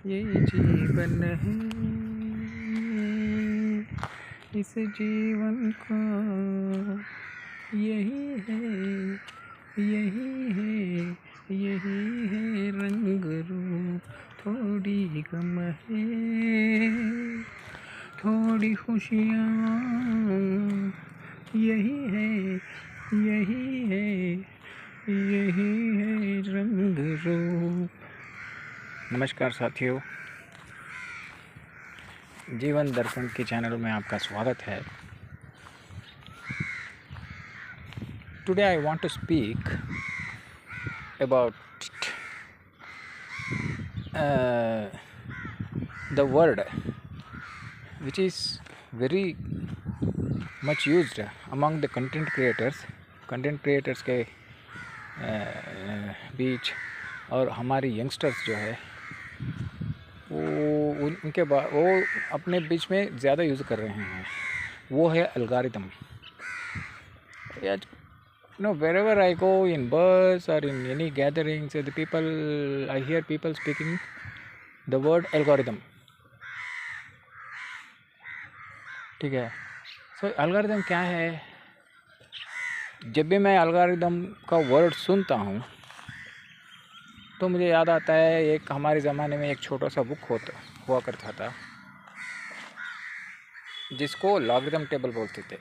ये जीवन है, इस जीवन का यही है, यही है, यही है रंग रूप। थोड़ी गम है, थोड़ी खुशियाँ, यही है, यही है, यही है रंग रूप। नमस्कार साथियों, जीवन दर्पण के चैनल में आपका स्वागत है। Today I want to speak about the word which is very much used among the content creators के बीच, और हमारी यंगस्टर्स जो है वो अपने बीच में ज़्यादा यूज़ कर रहे हैं। वो है algorithm. Wherever I go in bus or in any gatherings, I hear people speaking the word algorithm. ठीक है। सो एल्गोरिथम क्या है? जब भी मैं एल्गोरिथम का वर्ड सुनता हूँ तो मुझे याद आता है, एक हमारे ज़माने में एक छोटा सा बुक हुआ करता था जिसको लॉगरिथम टेबल बोलते थे।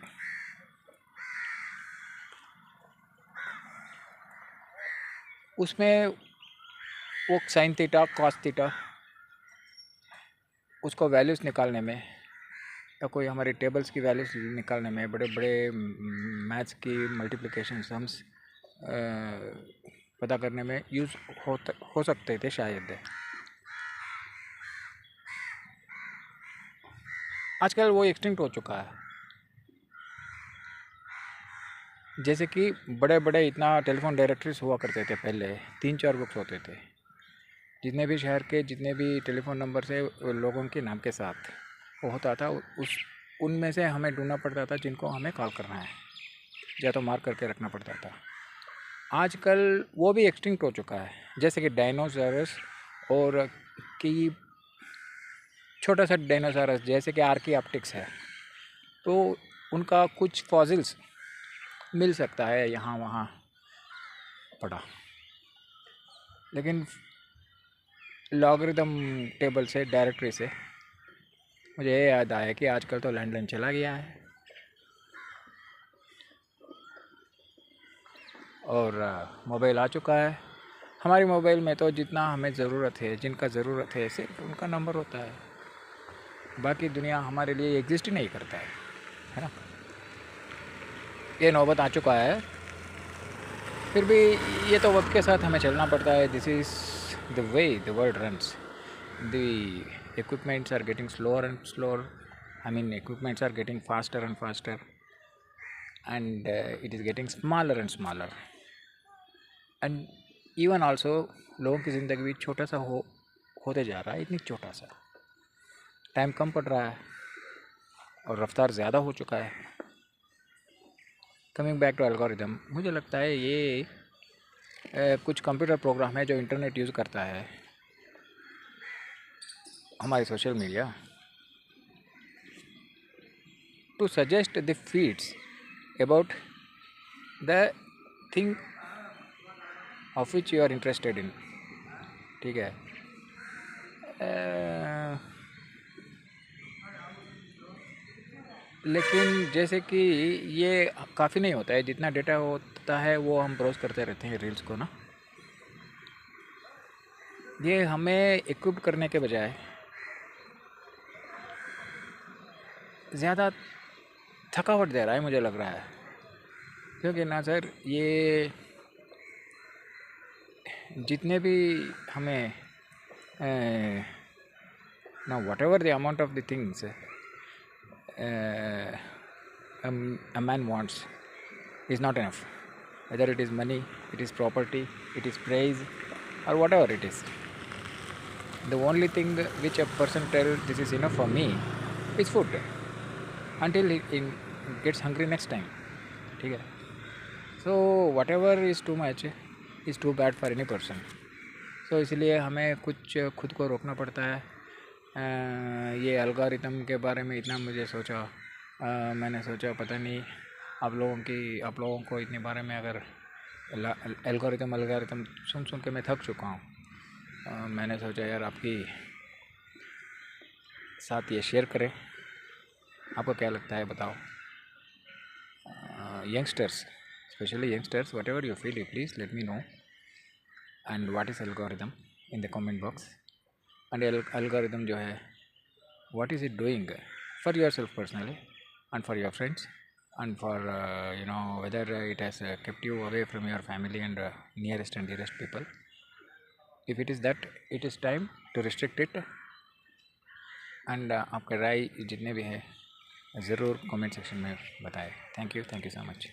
उसमें वो साइन थीटा, कॉस थीटा, उसको वैल्यूज़ निकालने में या कोई हमारी टेबल्स की वैल्यूज़ निकालने में, बड़े बड़े मैथ्स की मल्टीप्लिकेशन सम्स पता करने में यूज़ हो सकते थे शायद। आजकल वो एक्सटिंक्ट हो चुका है। जैसे कि बड़े बड़े इतना टेलीफोन डायरेक्टरीज हुआ करते थे पहले, 3-4 बुक्स होते थे, जितने भी शहर के जितने भी टेलीफोन नंबर से लोगों के नाम के साथ वो होता था। उनमें से हमें ढूंढना पड़ता था जिनको हमें कॉल करना है, या तो मार्क करके रखना पड़ता था। आजकल वो भी एक्सटिंक्ट हो चुका है। जैसे कि डायनासोरस, और कि छोटा सा डायनासोरस जैसे कि आर्कियोप्टेरिक्स है, तो उनका कुछ फॉसिल्स मिल सकता है यहाँ वहाँ पड़ा। लेकिन लॉगरिथम टेबल से, डायरेक्टरी से मुझे ये याद आया कि आजकल तो लैंडलाइन चला गया है, और मोबाइल आ चुका है। हमारी मोबाइल में तो जितना हमें ज़रूरत है, जिनका ज़रूरत है, सिर्फ उनका नंबर होता है। बाकी दुनिया हमारे लिए एग्जिस्ट ही नहीं करता है ना। ये नौबत आ चुका है। फिर भी ये तो वक्त के साथ हमें चलना पड़ता है। This is the way the world runs. The equipments are getting slower and slower. Equipments are getting faster and faster, and it is getting smaller and smaller. And even also लोगों की ज़िंदगी भी छोटा सा होते जा रहा है। इतनी छोटा सा टाइम कम पड़ रहा है और रफ्तार ज़्यादा हो चुका है। कमिंग बैक टू एल्गोरिथम, मुझे लगता है ये कुछ कंप्यूटर प्रोग्राम है जो इंटरनेट यूज़ करता है, हमारी social media, to suggest the feeds about the thing of which you are interested in. ठीक है। लेकिन जैसे कि ये काफ़ी नहीं होता है। जितना डेटा होता है वो हम ब्राउज़ करते रहते हैं रील्स को ना। ये हमें इक्विप करने के बजाय ज़्यादा थकावट दे रहा है, मुझे लग रहा है। क्योंकि ना सर, ये जितने भी हमें ना what ever the amount of the things a man wants is not enough. Whether it is money, it is property, it is praise, or whatever it is. The only thing which a person tells this is enough for me is food, until he gets hungry next time. ठीक है। So whatever is too much is too bad for any person. सो इसलिए हमें कुछ खुद को रोकना पड़ता है। ये एल्गोरिथम के बारे में इतना मुझे सोचा, मैंने सोचा पता नहीं आप लोगों को इतने बारे में अगर एल्गोरिथम सुन सुन के मैं थक चुका हूँ। मैंने सोचा यार आपकी साथ ये शेयर करें। आपको क्या लगता है बताओ। Youngsters, specially youngsters, what ever you feel, you please let me know and what is algorithm in the comment box. And algorithm जो है what is it doing for yourself personally and for your friends and for whether it has kept you away from your family and nearest and dearest people. If it is that, it is time to restrict it. and आपका राय जितने भी है ज़रूर comment section में बताएं। Thank you so much.